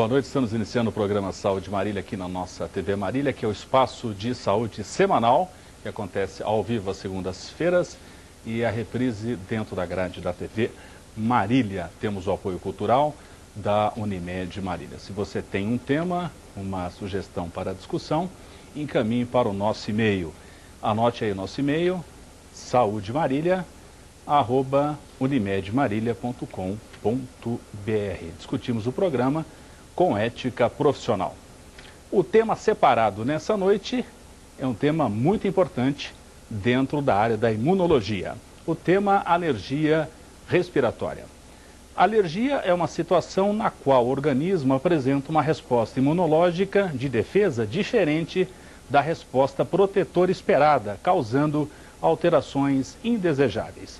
Boa noite, estamos iniciando o programa Saúde Marília aqui na nossa TV Marília, que é o espaço de saúde semanal, que acontece ao vivo às segundas-feiras e a reprise dentro da grade da TV Marília. Temos o apoio cultural da Unimed Marília. Se você tem um tema, uma sugestão para discussão, encaminhe para o nosso e-mail. Anote aí o nosso e-mail, saudemarília@unimedmarília.com.br. Discutimos o programa com ética profissional. O tema separado nessa noite é um tema muito importante dentro da área da imunologia. O tema alergia respiratória. Alergia é uma situação na qual o organismo apresenta uma resposta imunológica de defesa diferente da resposta protetora esperada, causando alterações indesejáveis.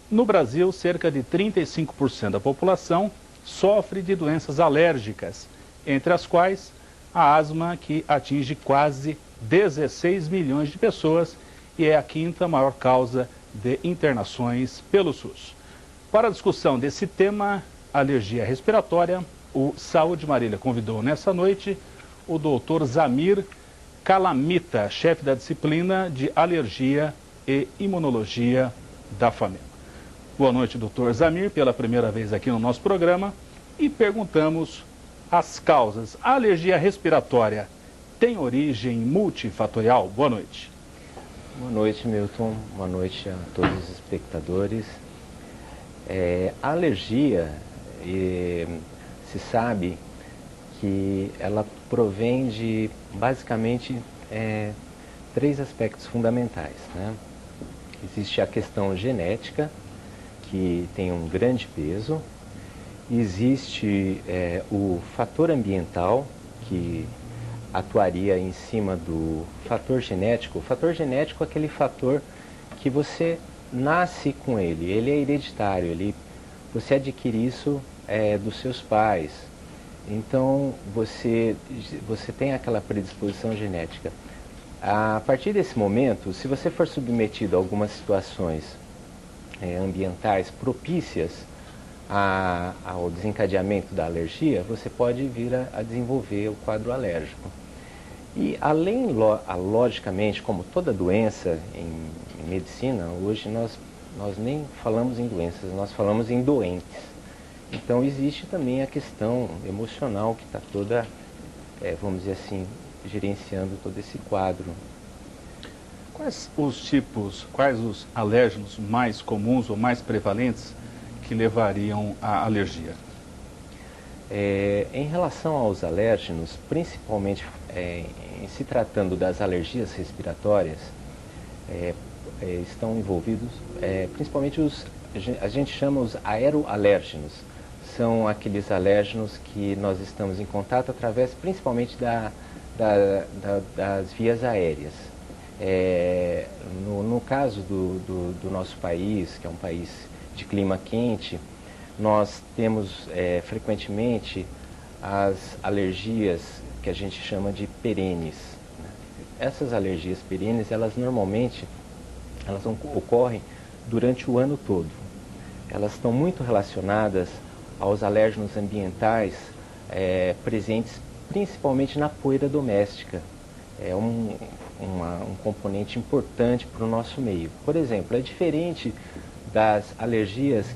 No Brasil, cerca de 35% da população sofre de doenças alérgicas, entre as quais a asma, que atinge quase 16 milhões de pessoas e é a quinta maior causa de internações pelo SUS. Para a discussão desse tema, alergia respiratória, o Saúde Marília convidou nessa noite o Dr. Zamir Calamita, chefe da disciplina de alergia e imunologia da FAMEMA. Boa noite, doutor Zamir, pela primeira vez aqui no nosso programa, e perguntamos as causas. A alergia respiratória tem origem multifatorial? Boa noite. Boa noite, Milton. Boa noite a todos os espectadores. A alergia, se sabe que ela provém de, basicamente, três aspectos fundamentais, né? Existe a questão genética, que tem um grande peso. Existe o fator ambiental, que atuaria em cima do fator genético. O fator genético é aquele fator que você nasce com ele é hereditário, você adquire isso dos seus pais. Então, você tem aquela predisposição genética. A partir desse momento, se você for submetido a algumas situações ambientais propícias ao desencadeamento da alergia, você pode vir a desenvolver o quadro alérgico. E logicamente, como toda doença em medicina, hoje nós nem falamos em doenças, nós falamos em doentes. Então existe também a questão emocional que está toda, vamos dizer assim, gerenciando todo esse quadro. Quais os alérgenos mais comuns ou mais prevalentes que levariam à alergia? Em relação aos alérgenos, principalmente em se tratando das alergias respiratórias, estão envolvidos principalmente a gente chama os aeroalérgenos. São aqueles alérgenos que nós estamos em contato através principalmente das vias aéreas. No caso do nosso país, que é um país de clima quente, nós temos frequentemente as alergias que a gente chama de perenes. Essas alergias perenes, normalmente ocorrem durante o ano todo. Elas estão muito relacionadas aos alérgenos ambientais presentes principalmente na poeira doméstica. É um componente importante para o nosso meio. Por exemplo, é diferente das alergias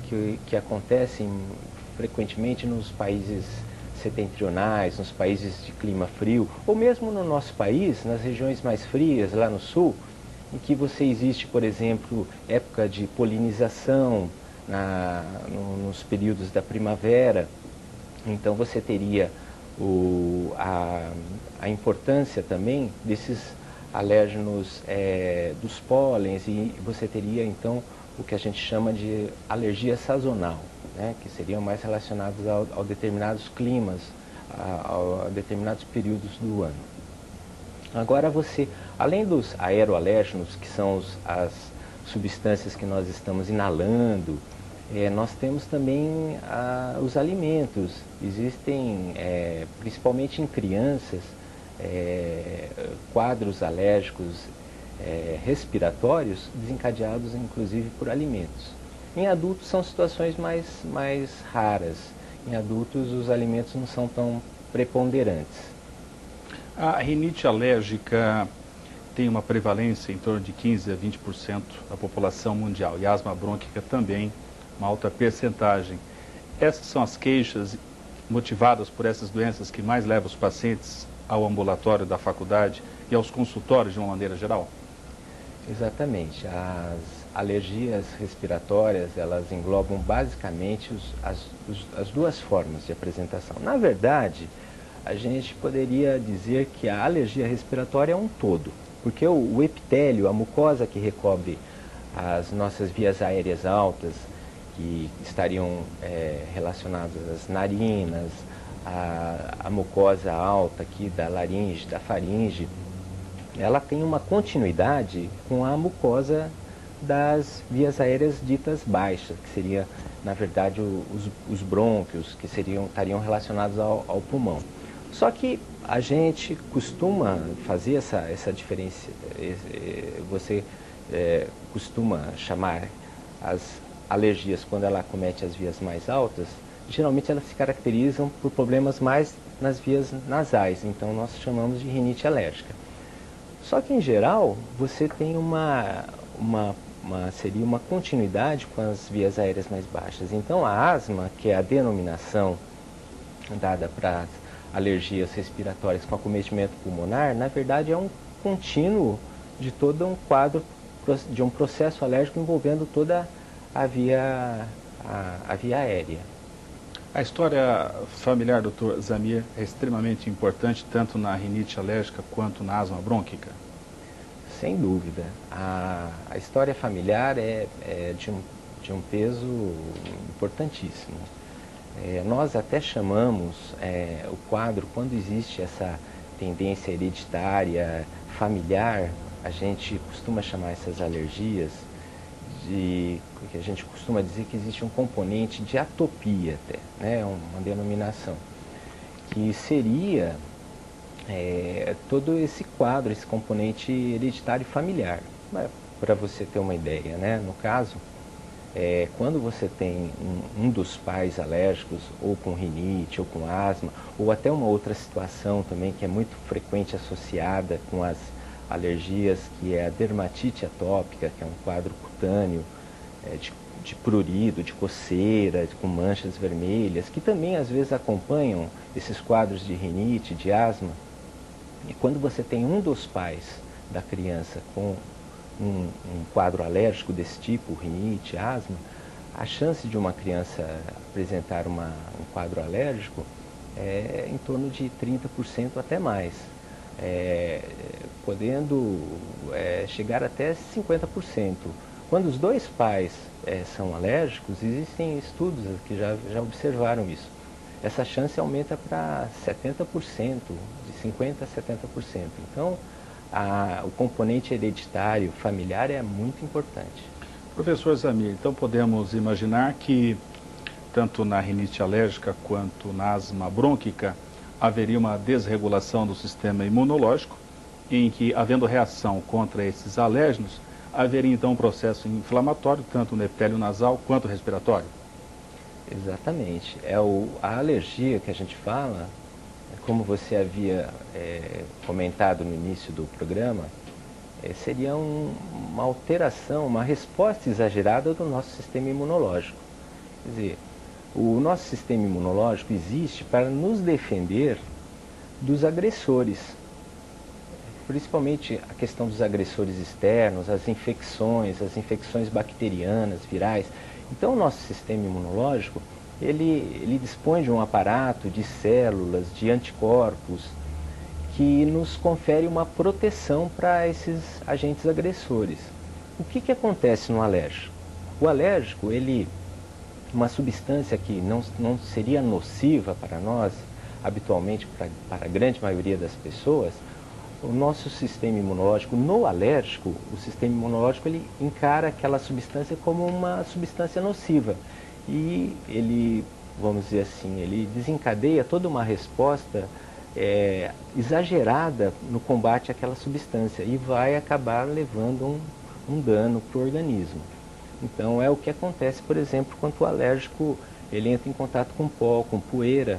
que acontecem frequentemente nos países setentrionais, nos países de clima frio, ou mesmo no nosso país, nas regiões mais frias, lá no sul, em que existe, por exemplo, época de polinização nos períodos da primavera. Então você teria a importância também desses alérgenos dos pólens, e você teria então o que a gente chama de alergia sazonal, né, que seriam mais relacionados a determinados climas, a determinados períodos do ano. Agora além dos aeroalérgenos, que são as substâncias que nós estamos inalando, nós temos também os alimentos. Existem, principalmente em crianças, quadros alérgicos respiratórios desencadeados inclusive por alimentos. Em adultos são situações mais raras. Em adultos os alimentos não são preponderantes. A rinite alérgica tem uma prevalência em torno de 15 a 20% da população mundial e a asma brônquica também, uma alta percentagem. Essas são as queixas motivadas por essas doenças que mais levam os pacientes ao ambulatório da faculdade e aos consultórios de uma maneira geral? Exatamente. As alergias respiratórias, elas englobam basicamente as duas formas de apresentação. Na verdade, a gente poderia dizer que a alergia respiratória é um todo, porque o epitélio, a mucosa que recobre as nossas vias aéreas altas, que estariam relacionadas às narinas, a mucosa alta aqui da laringe, da faringe, ela tem uma continuidade com a mucosa das vias aéreas ditas baixas, que seria, na verdade, os brônquios, que estariam relacionados ao pulmão. Só que a gente costuma fazer essa diferença, você costuma chamar as alergias, quando ela acomete as vias mais altas, geralmente elas se caracterizam por problemas mais nas vias nasais, então nós chamamos de rinite alérgica. Só que, em geral, você tem seria uma continuidade com as vias aéreas mais baixas. Então, a asma, que é a denominação dada para alergias respiratórias com acometimento pulmonar, na verdade é um contínuo de todo um quadro, de um processo alérgico envolvendo toda a via aérea. A história familiar, Dr. Zamir, é extremamente importante, tanto na rinite alérgica quanto na asma brônquica? Sem dúvida. A história familiar é de um peso importantíssimo. Nós até chamamos o quadro, quando existe essa tendência hereditária, familiar, a gente costuma chamar essas alergias que a gente costuma dizer que existe um componente de atopia até, né? Uma denominação, que seria todo esse quadro, esse componente hereditário familiar. Para você ter uma ideia, né? No caso, quando você tem um dos pais alérgicos, ou com rinite, ou com asma, ou até uma outra situação também que é muito frequente associada com as alergias, que é a dermatite atópica, que é um quadro cutâneo de prurido, de coceira, com manchas vermelhas, que também às vezes acompanham esses quadros de rinite, de asma. E quando você tem um dos pais da criança com um quadro alérgico desse tipo, rinite, asma, a chance de uma criança apresentar um quadro alérgico é em torno de 30% até mais, podendo chegar até 50%. Quando os dois pais são alérgicos, existem estudos que já observaram isso. Essa chance aumenta para 70%, de 50% a 70%. Então, o componente hereditário, familiar, é muito importante. Professor Zamir, então podemos imaginar que, tanto na rinite alérgica quanto na asma brônquica, haveria uma desregulação do sistema imunológico, em que, havendo reação contra esses alérgenos, haveria então um processo inflamatório, tanto no epitélio nasal quanto respiratório? Exatamente. A alergia que a gente fala, como você havia comentado no início do programa, seria uma alteração, uma resposta exagerada do nosso sistema imunológico. Quer dizer, o nosso sistema imunológico existe para nos defender dos agressores, principalmente a questão dos agressores externos, as infecções bacterianas, virais. Então, o nosso sistema imunológico, ele dispõe de um aparato de células, de anticorpos, que nos confere uma proteção para esses agentes agressores. O que acontece no alérgico? O alérgico, uma substância que não seria nociva para nós, habitualmente para a grande maioria das pessoas, o nosso sistema imunológico, no alérgico, o sistema imunológico ele encara aquela substância como uma substância nociva. E ele, vamos dizer assim, ele desencadeia toda uma resposta exagerada no combate àquela substância e vai acabar levando um dano para o organismo. Então é o que acontece, por exemplo, quando o alérgico ele entra em contato com pó, com poeira.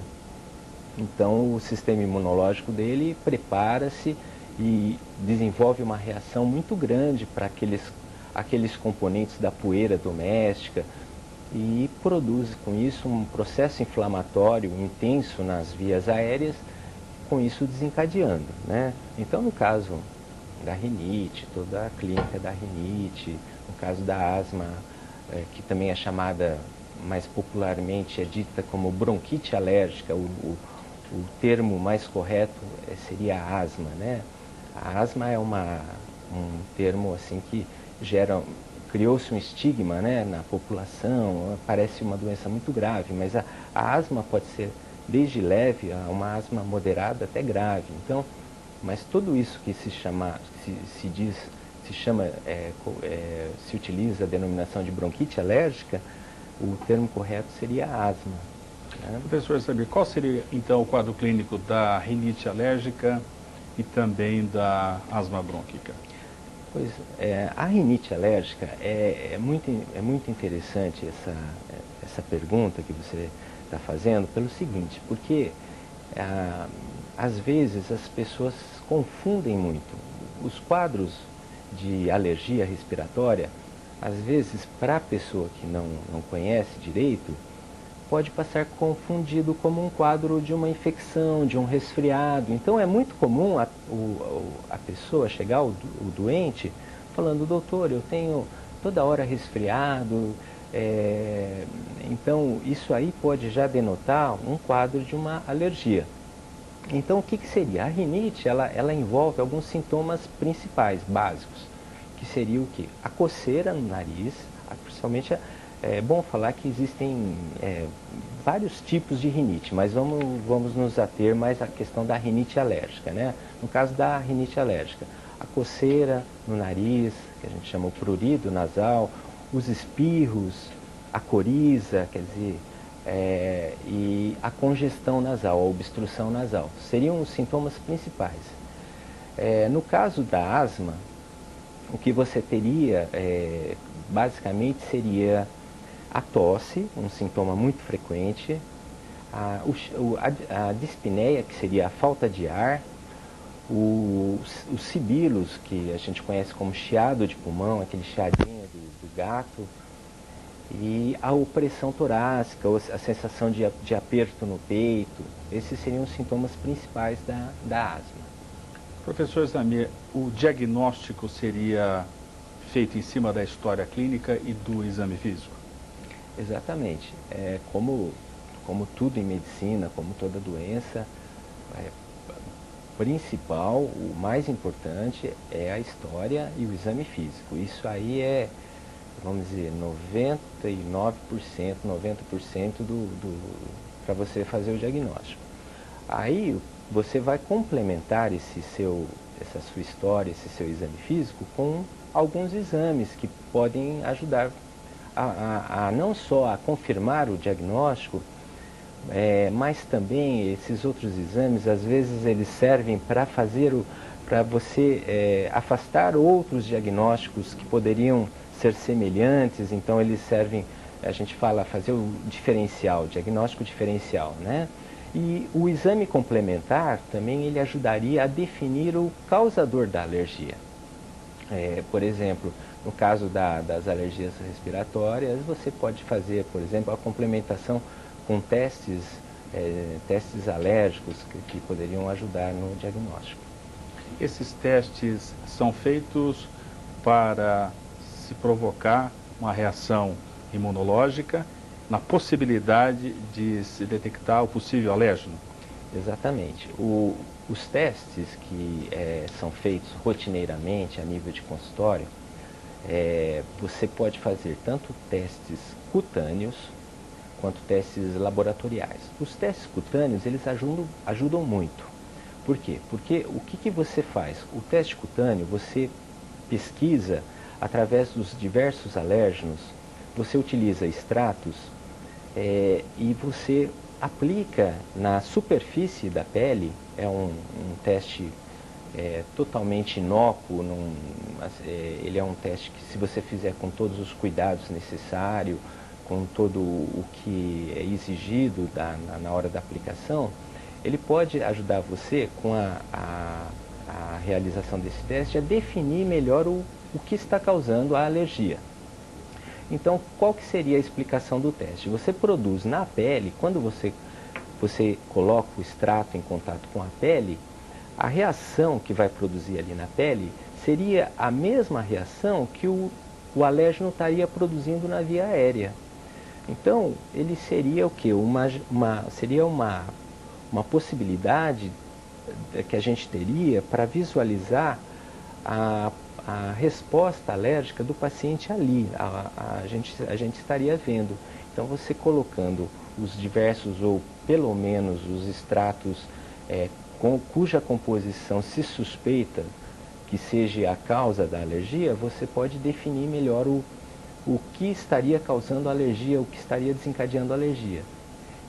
Então o sistema imunológico dele prepara-se e desenvolve uma reação muito grande para aqueles componentes da poeira doméstica e produz com isso um processo inflamatório intenso nas vias aéreas, com isso desencadeando, né? Então no caso da rinite, toda a clínica da rinite, no caso da asma, que também é chamada mais popularmente, é dita como bronquite alérgica, o termo mais correto seria asma, né? A asma é um termo assim que criou-se um estigma, né, na população, parece uma doença muito grave, mas a asma pode ser desde leve a uma asma moderada até grave. Então, mas tudo isso que se utiliza a denominação de bronquite alérgica, o termo correto seria asma, né? Professor Samir, qual seria então o quadro clínico da rinite alérgica e também da asma brônquica? Pois a rinite alérgica é muito interessante essa pergunta que você está fazendo, pelo seguinte, porque às vezes as pessoas confundem muito. Os quadros de alergia respiratória, às vezes para a pessoa que não conhece direito, pode passar confundido como um quadro de uma infecção, de um resfriado. Então é muito comum a pessoa chegar, o doente, falando: doutor, eu tenho toda hora resfriado. Então isso aí pode já denotar um quadro de uma alergia. Então o que seria? A rinite, ela envolve alguns sintomas principais, básicos, que seria o quê? A coceira no nariz, principalmente é bom falar que existem vários tipos de rinite, mas vamos nos ater mais à questão da rinite alérgica, né? No caso da rinite alérgica, a coceira no nariz, que a gente chama o prurido nasal, os espirros, a coriza, quer dizer, e a congestão nasal, a obstrução nasal, seriam os sintomas principais. No caso da asma, o que você teria, basicamente, seria a tosse, um sintoma muito frequente, a dispneia, que seria a falta de ar, os sibilos, que a gente conhece como chiado de pulmão, aquele chiadinho do gato, e a opressão torácica, a sensação de aperto no peito. Esses seriam os sintomas principais da asma. Professor Samir, o diagnóstico seria feito em cima da história clínica e do exame físico? Exatamente. Como tudo em medicina, como toda doença, principal, o mais importante é a história e o exame físico. Isso aí vamos dizer, 99%, 90% para você fazer o diagnóstico. Aí você vai complementar essa sua história, esse seu exame físico, com alguns exames que podem ajudar a não só a confirmar o diagnóstico, mas também esses outros exames, às vezes eles servem para você afastar outros diagnósticos que poderiam ser semelhantes. Então eles servem, a gente fala, fazer o diferencial, o diagnóstico diferencial, né? E o exame complementar também ele ajudaria a definir o causador da alergia. Por exemplo, no caso das alergias respiratórias, você pode fazer, por exemplo, a complementação com testes alérgicos que poderiam ajudar no diagnóstico. Esses testes são feitos para se provocar uma reação imunológica na possibilidade de se detectar o possível alérgeno? Exatamente. Os testes que são feitos rotineiramente a nível de consultório, você pode fazer tanto testes cutâneos quanto testes laboratoriais. Os testes cutâneos, eles ajudam muito. Por quê? Porque o que você faz? O teste cutâneo, você pesquisa através dos diversos alérgenos, você utiliza extratos e você aplica na superfície da pele. É um teste totalmente inócuo, ele é um teste que, se você fizer com todos os cuidados necessários, com todo o que é exigido na hora da aplicação, ele pode ajudar você com a realização desse teste a definir melhor o que está causando a alergia. Então, qual que seria a explicação do teste? Você produz na pele, quando você coloca o extrato em contato com a pele, a reação que vai produzir ali na pele seria a mesma reação que o alérgeno estaria produzindo na via aérea. Então, ele seria o quê? Seria uma possibilidade que a gente teria para visualizar a resposta alérgica do paciente ali. A gente estaria vendo. Então, você colocando os diversos, ou pelo menos os extratos cuja composição se suspeita que seja a causa da alergia, você pode definir melhor o que estaria causando a alergia, o que estaria desencadeando a alergia.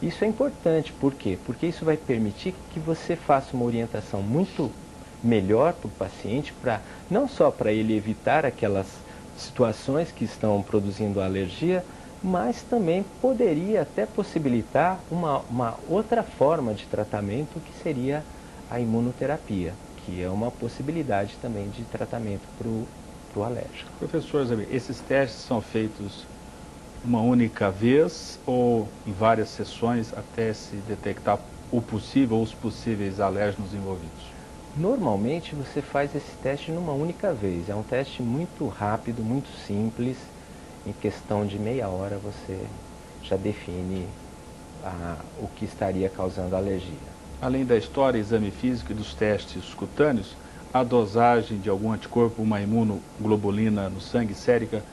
Isso é importante, por quê? Porque isso vai permitir que você faça uma orientação muito melhor para o paciente, não só para ele evitar aquelas situações que estão produzindo a alergia, mas também poderia até possibilitar uma outra forma de tratamento, que seria a imunoterapia, que é uma possibilidade também de tratamento para o alérgico. Professor Zamir, esses testes são feitos uma única vez ou em várias sessões até se detectar o possível ou os possíveis alérgenos envolvidos? Normalmente você faz esse teste numa única vez. É um teste muito rápido, muito simples. Em questão de meia hora você já define o que estaria causando a alergia. Além da história, exame físico e dos testes cutâneos, a dosagem de algum anticorpo, uma imunoglobulina no sangue sérica,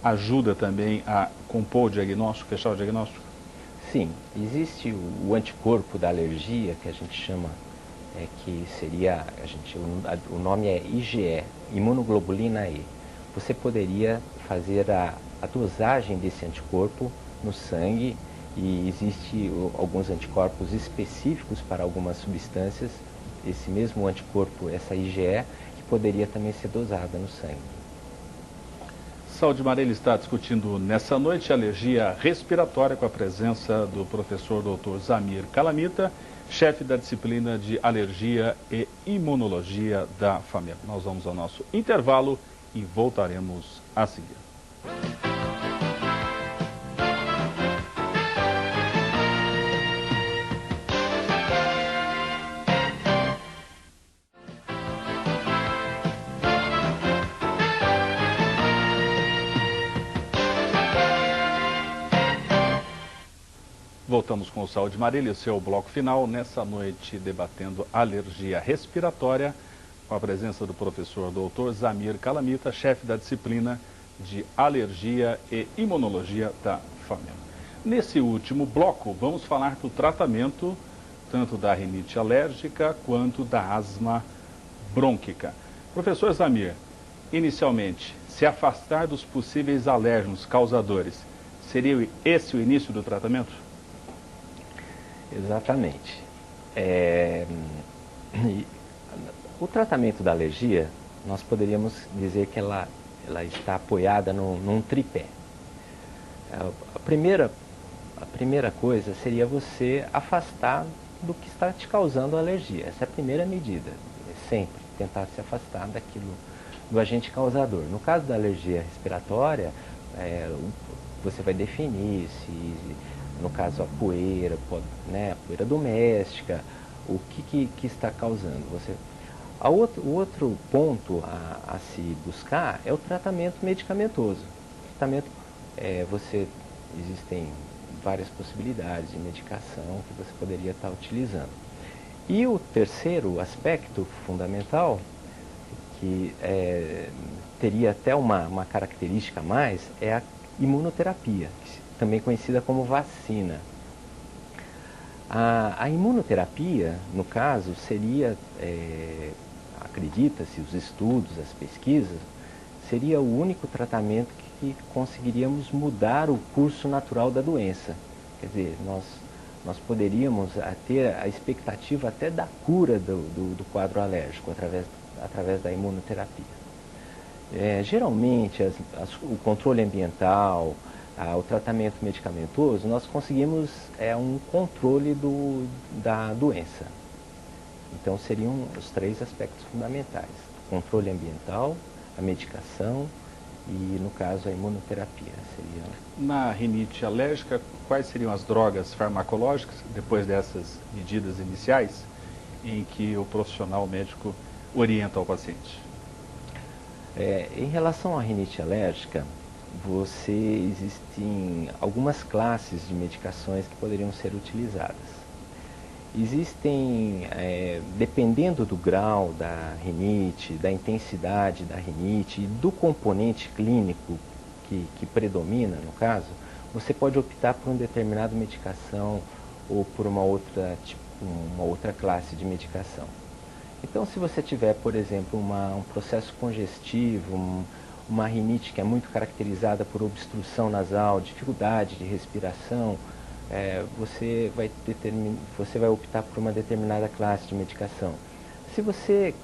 ajuda também a compor o diagnóstico, fechar o diagnóstico? Sim, existe o anticorpo da alergia, que a gente chama, que seria, o nome é IgE, imunoglobulina E. Você poderia fazer a dosagem desse anticorpo no sangue, e existe alguns anticorpos específicos para algumas substâncias, esse mesmo anticorpo, essa IgE, que poderia também ser dosada no sangue. Saúde Marília está discutindo nessa noite alergia respiratória com a presença do professor Dr. Zamir Calamita, chefe da disciplina de alergia e imunologia da FAMER. Nós vamos ao nosso intervalo e voltaremos a seguir. Voltamos com o Saúde Marília, seu bloco final, nessa noite debatendo alergia respiratória, com a presença do professor Dr. Zamir Calamita, chefe da disciplina de alergia e imunologia da FAMER. Nesse último bloco, vamos falar do tratamento tanto da rinite alérgica quanto da asma brônquica. Professor Zamir, inicialmente, se afastar dos possíveis alérgenos causadores, seria esse o início do tratamento? Exatamente. O tratamento da alergia, nós poderíamos dizer que ela está apoiada num tripé. A primeira coisa seria você afastar do que está te causando a alergia. Essa é a primeira medida. É sempre tentar se afastar do agente causador. No caso da alergia respiratória, você vai definir se, no caso, a poeira, a poeira doméstica, o que está causando. O outro ponto a se buscar é o tratamento medicamentoso. Existem várias possibilidades de medicação que você poderia estar utilizando. E o terceiro aspecto fundamental, que teria até uma característica a mais, é a imunoterapia, também conhecida como vacina. A imunoterapia, no caso, seria, acredita-se, os estudos, as pesquisas, seria o único tratamento que conseguiríamos mudar o curso natural da doença. Quer dizer, nós poderíamos ter a expectativa até da cura do quadro alérgico através da imunoterapia. Geralmente, o controle ambiental, o tratamento medicamentoso, nós conseguimos um controle da doença. Então seriam os 3 aspectos fundamentais: o controle ambiental, a medicação e, no caso, a imunoterapia. Na rinite alérgica, quais seriam as drogas farmacológicas, depois dessas medidas iniciais, em que o profissional médico orienta o paciente? Em relação à rinite alérgica, existem algumas classes de medicações que poderiam ser utilizadas. Existem, dependendo do grau da rinite, da intensidade da rinite e do componente clínico que predomina, no caso, você pode optar por uma determinada medicação ou por uma outra classe de medicação. Então, se você tiver, por exemplo, um processo congestivo, uma rinite que é muito caracterizada por obstrução nasal, dificuldade de respiração, você vai optar por uma determinada classe de medicação. Se você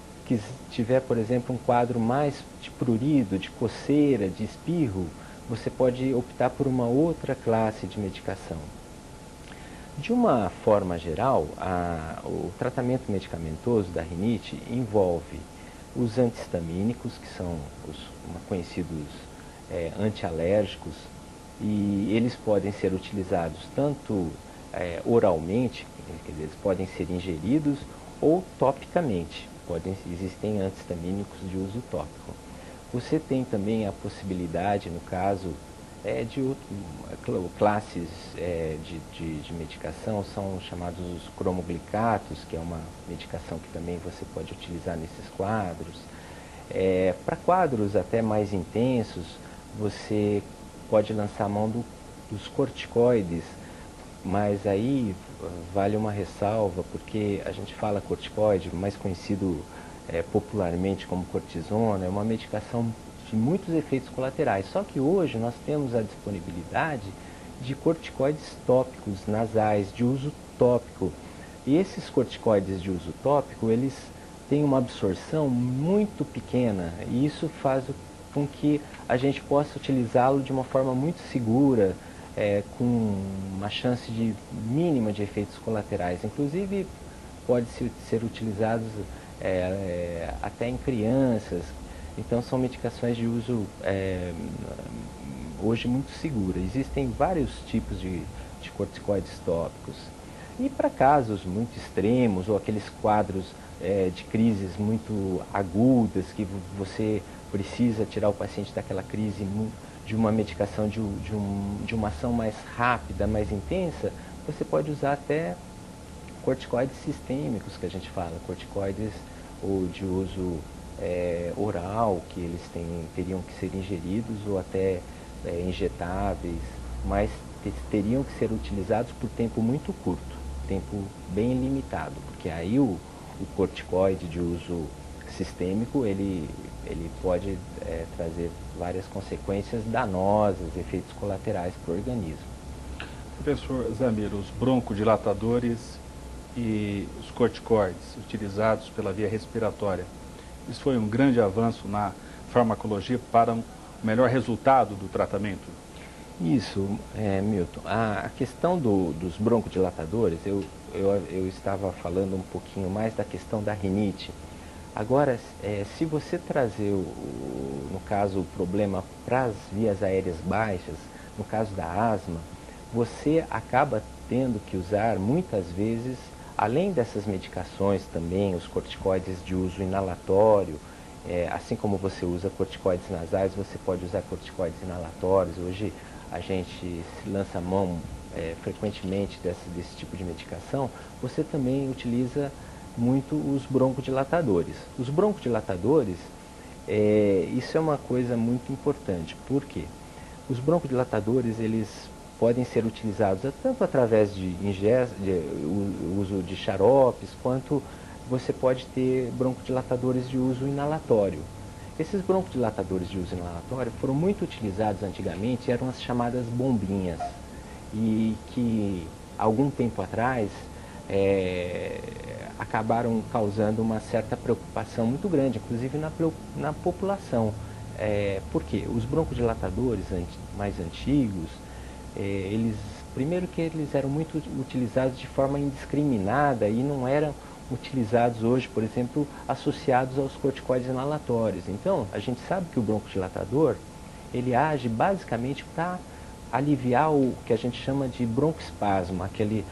tiver, por exemplo, um quadro mais de prurido, de coceira, de espirro, você pode optar por uma outra classe de medicação. De uma forma geral, o tratamento medicamentoso da rinite envolve os antihistamínicos, que são os conhecidos antialérgicos, e eles podem ser utilizados tanto oralmente, quer dizer, eles podem ser ingeridos, ou topicamente. Existem antihistamínicos de uso tópico. Você tem também a possibilidade, no caso, classes de medicação, são chamados os cromoglicatos, que é uma medicação que também você pode utilizar nesses quadros. Para quadros até mais intensos, você pode lançar a mão dos corticoides, mas aí vale uma ressalva, porque a gente fala corticoide, mais conhecido popularmente como cortisona, é uma medicação de muitos efeitos colaterais. Só que hoje nós temos a disponibilidade de corticoides tópicos nasais, de uso tópico. E esses corticoides de uso tópico, eles têm uma absorção muito pequena, e isso faz com que a gente possa utilizá-lo de uma forma muito segura, com uma chance mínima de efeitos colaterais. Inclusive, pode ser utilizados até em crianças. Então, são medicações de uso hoje muito segura. Existem vários tipos de corticoides tópicos. E para casos muito extremos, ou aqueles quadros de crises muito agudas, que você precisa tirar o paciente daquela crise de uma medicação de uma ação mais rápida, mais intensa, você pode usar até corticoides sistêmicos, que a gente fala, corticoides ou de uso oral, que eles teriam que ser ingeridos ou até injetáveis, mas teriam que ser utilizados por tempo muito curto, tempo bem limitado, porque aí o corticoide de uso sistêmico, ele pode trazer várias consequências danosas, efeitos colaterais para o organismo. Professor Zamiro, os broncodilatadores e os corticoides utilizados pela via respiratória, isso foi um grande avanço na farmacologia para um melhor resultado do tratamento? Isso, Milton. A questão dos broncodilatadores, eu estava falando um pouquinho mais da questão da rinite. Agora, se você trazer, no caso, o problema para as vias aéreas baixas, no caso da asma, você acaba tendo que usar, muitas vezes, além dessas medicações também, os corticoides de uso inalatório, assim como você usa corticoides nasais, você pode usar corticoides inalatórios. Hoje a gente se lança a mão frequentemente desse tipo de medicação. Você também utiliza muito os broncodilatadores. Os broncodilatadores, isso é uma coisa muito importante. Por quê? Os broncodilatadores, eles podem ser utilizados tanto através de uso de xaropes, quanto você pode ter broncodilatadores de uso inalatório. Esses broncodilatadores de uso inalatório foram muito utilizados antigamente, eram as chamadas bombinhas, e que algum tempo atrás acabaram causando uma certa preocupação muito grande, inclusive na população. Por quê? Os broncodilatadores mais antigos, primeiro que eles eram muito utilizados de forma indiscriminada e não eram utilizados hoje, por exemplo, associados aos corticoides inalatórios. Então, a gente sabe que o broncodilatador, ele age basicamente para aliviar o que a gente chama de broncoespasmo, aquele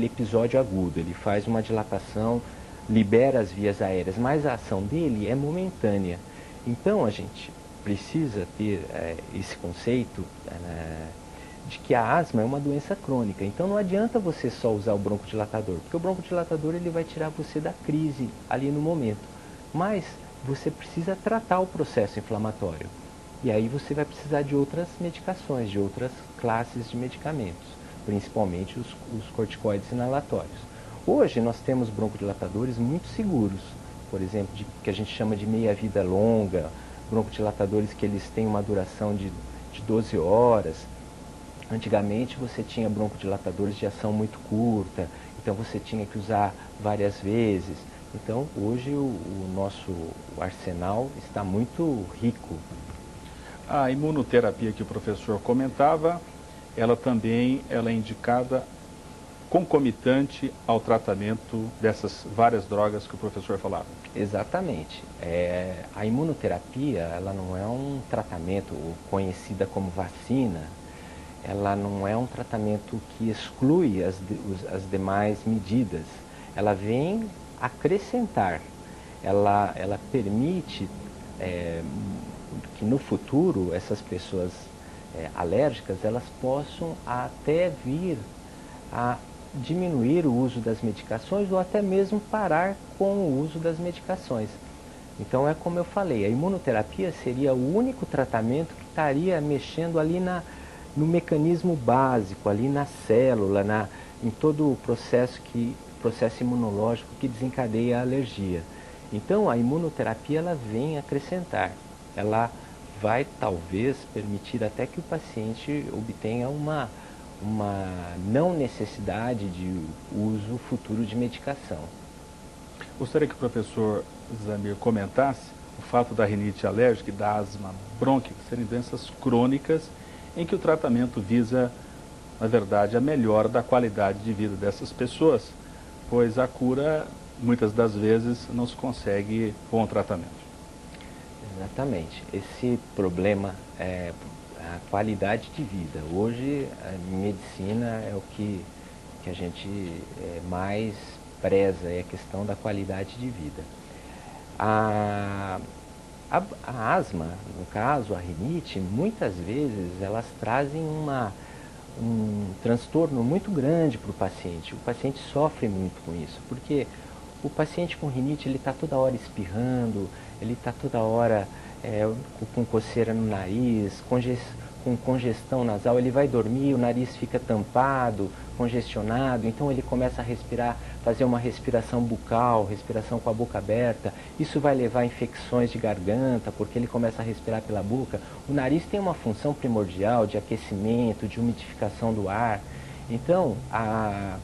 episódio agudo. Ele faz uma dilatação, libera as vias aéreas, mas a ação dele é momentânea. Então, a gente precisa ter esse conceito de que a asma é uma doença crônica. Então não adianta você só usar o broncodilatador, porque o broncodilatador ele vai tirar você da crise ali no momento. Mas você precisa tratar o processo inflamatório. E aí você vai precisar de outras medicações, de outras classes de medicamentos, principalmente os corticoides inalatórios. Hoje nós temos broncodilatadores muito seguros, por exemplo, que a gente chama de meia-vida longa, broncodilatadores que eles têm uma duração de 12 horas. Antigamente você tinha broncodilatadores de ação muito curta, então você tinha que usar várias vezes. Então hoje o nosso arsenal está muito rico. A imunoterapia que o professor comentava, ela também é indicada concomitante ao tratamento dessas várias drogas que o professor falava. Exatamente. A imunoterapia, ela não é um tratamento conhecida como vacina, ela não é um tratamento que exclui as demais medidas. Ela vem acrescentar, ela permite que no futuro essas pessoas alérgicas, elas possam até vir a diminuir o uso das medicações ou até mesmo parar com o uso das medicações. Então é como eu falei, a imunoterapia seria o único tratamento que estaria mexendo ali no mecanismo básico, ali na célula, em todo o processo imunológico que desencadeia a alergia. Então a imunoterapia ela vem acrescentar, ela vai talvez permitir até que o paciente obtenha uma não necessidade de uso futuro de medicação. Gostaria que o professor Zamir comentasse o fato da rinite alérgica e da asma brônquica serem doenças crônicas em que o tratamento visa, na verdade, a melhora da qualidade de vida dessas pessoas, pois a cura, muitas das vezes, não se consegue com o tratamento. Exatamente. Esse problema é a qualidade de vida. Hoje, a medicina é o que a gente mais preza, é a questão da qualidade de vida. A asma, no caso, a rinite, muitas vezes elas trazem um transtorno muito grande para o paciente. O paciente sofre muito com isso, porque o paciente com rinite, ele está toda hora espirrando, ele está toda hora com coceira no nariz, com congestão nasal, ele vai dormir, o nariz fica tampado, congestionado, então ele começa a respirar, fazer uma respiração bucal, respiração com a boca aberta. Isso vai levar a infecções de garganta, porque ele começa a respirar pela boca. O nariz tem uma função primordial de aquecimento, de umidificação do ar. Então, a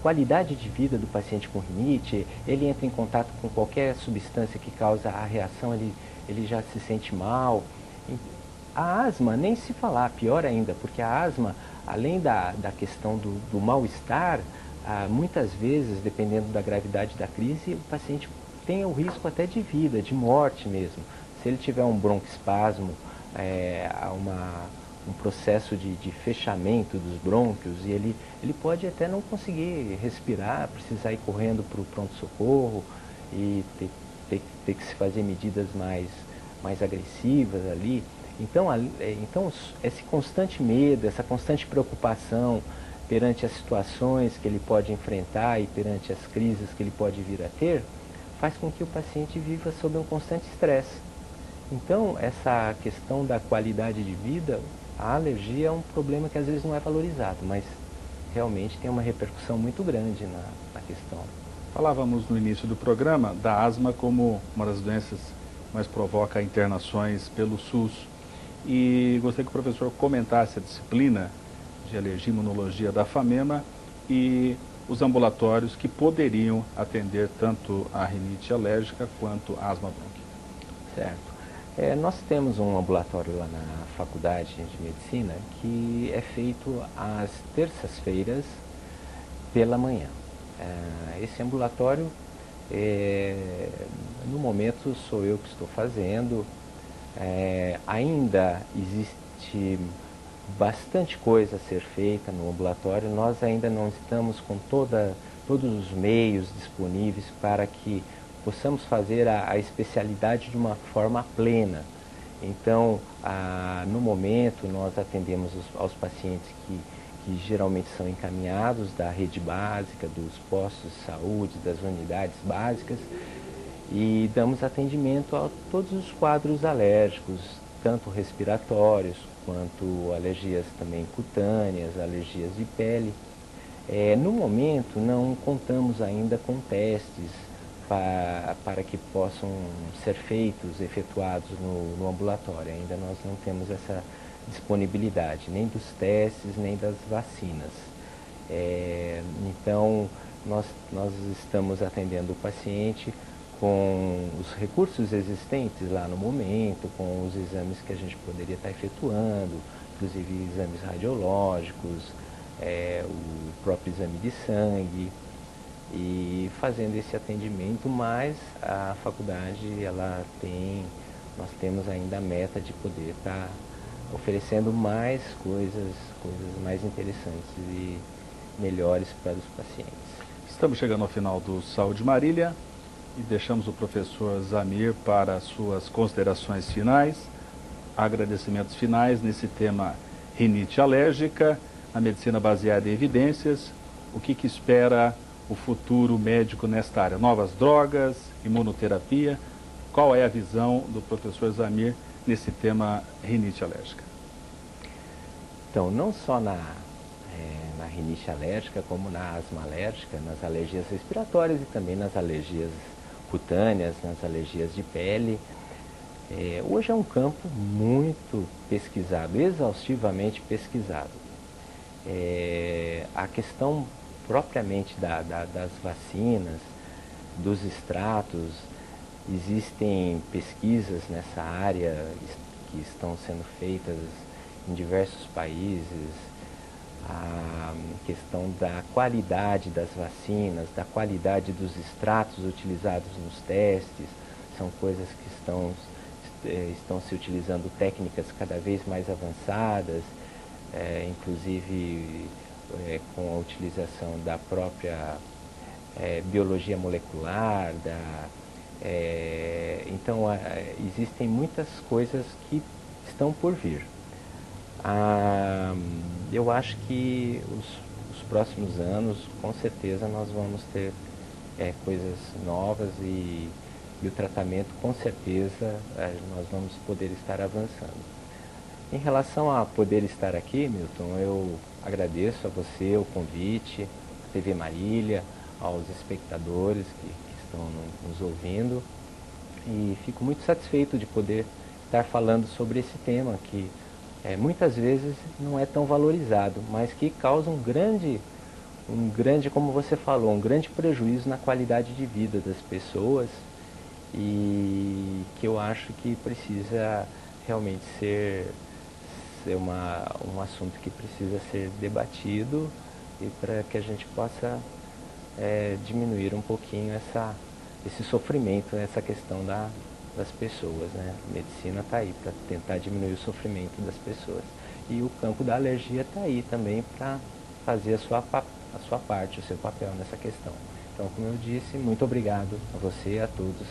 qualidade de vida do paciente com rinite, ele entra em contato com qualquer substância que causa a reação, ele já se sente mal. A asma, nem se falar, pior ainda, porque a asma, além da questão do mal-estar, muitas vezes, dependendo da gravidade da crise, o paciente tem o risco até de vida, de morte mesmo. Se ele tiver um broncoespasmo, um processo de fechamento dos brônquios, e ele pode até não conseguir respirar, precisar ir correndo para o pronto-socorro e ter que se fazer medidas mais agressivas ali. Então, esse constante medo, essa constante preocupação perante as situações que ele pode enfrentar e perante as crises que ele pode vir a ter, faz com que o paciente viva sob um constante estresse. Então, essa questão da qualidade de vida, a alergia é um problema que às vezes não é valorizado, mas realmente tem uma repercussão muito grande na questão. Falávamos no início do programa da asma como uma das doenças que mais provoca internações pelo SUS. E gostaria que o professor comentasse a disciplina de alergia e imunologia da FAMEMA e os ambulatórios que poderiam atender tanto a rinite alérgica quanto a asma brônquica. Certo. Nós temos um ambulatório lá na Faculdade de Medicina que é feito às terças-feiras pela manhã. Esse ambulatório, no momento, sou eu que estou fazendo. Ainda existe bastante coisa a ser feita no ambulatório. Nós ainda não estamos com todos os meios disponíveis para que possamos fazer a especialidade de uma forma plena. Então, no momento, nós atendemos aos pacientes que geralmente são encaminhados da rede básica, dos postos de saúde, das unidades básicas, e damos atendimento a todos os quadros alérgicos, tanto respiratórios quanto alergias também cutâneas, alergias de pele. No momento, não contamos ainda com testes para que possam ser efetuados no ambulatório. Ainda nós não temos essa disponibilidade, nem dos testes, nem das vacinas. Então, nós estamos atendendo o paciente com os recursos existentes lá no momento, com os exames que a gente poderia estar efetuando, inclusive exames radiológicos, o próprio exame de sangue, e fazendo esse atendimento, mas a faculdade, nós temos ainda a meta de poder estar oferecendo mais coisas mais interessantes e melhores para os pacientes. Estamos chegando ao final do Saúde Marília e deixamos o professor Zamir para suas considerações finais, agradecimentos finais nesse tema rinite alérgica, a medicina baseada em evidências. O que espera o futuro médico nesta área? Novas drogas, imunoterapia? Qual é a visão do professor Zamir nesse tema rinite alérgica? Então, não só na rinite alérgica, como na asma alérgica, nas alergias respiratórias e também nas alergias cutâneas, nas alergias de pele. Hoje é um campo muito pesquisado, exaustivamente pesquisado. A questão propriamente das vacinas, dos extratos, existem pesquisas nessa área que estão sendo feitas em diversos países. A questão da qualidade das vacinas, da qualidade dos extratos utilizados nos testes, são coisas que estão se utilizando técnicas cada vez mais avançadas, inclusive com a utilização da própria biologia molecular, então existem muitas coisas que estão por vir. Eu acho que os próximos anos, com certeza, nós vamos ter coisas novas e o tratamento, com certeza, nós vamos poder estar avançando. Em relação a poder estar aqui, Milton, eu agradeço a você o convite, a TV Marília, aos espectadores que estão nos ouvindo, e fico muito satisfeito de poder estar falando sobre esse tema que muitas vezes não é tão valorizado, mas que causa um grande, como você falou, um grande prejuízo na qualidade de vida das pessoas, e que eu acho que precisa realmente ser um assunto que precisa ser debatido, e para que a gente possa diminuir um pouquinho esse sofrimento, essa questão das pessoas, né? A medicina está aí para tentar diminuir o sofrimento das pessoas. E o campo da alergia está aí também para fazer a sua parte, o seu papel nessa questão. Então, como eu disse, muito obrigado a você e a todos,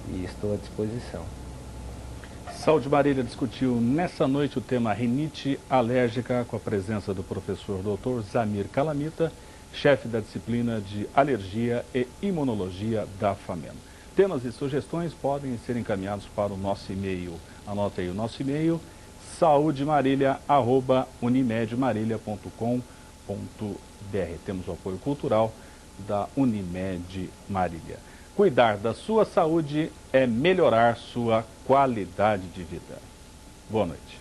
e estou à disposição. Saúde Marília discutiu nessa noite o tema rinite alérgica com a presença do professor Dr. Zamir Calamita, chefe da disciplina de Alergia e Imunologia da FAMEN. Temas e sugestões podem ser encaminhados para o nosso e-mail. Anote aí o nosso e-mail, saudemarília@unimedmarília.com.br. Temos o apoio cultural da Unimed Marília. Cuidar da sua saúde é melhorar sua qualidade de vida. Boa noite.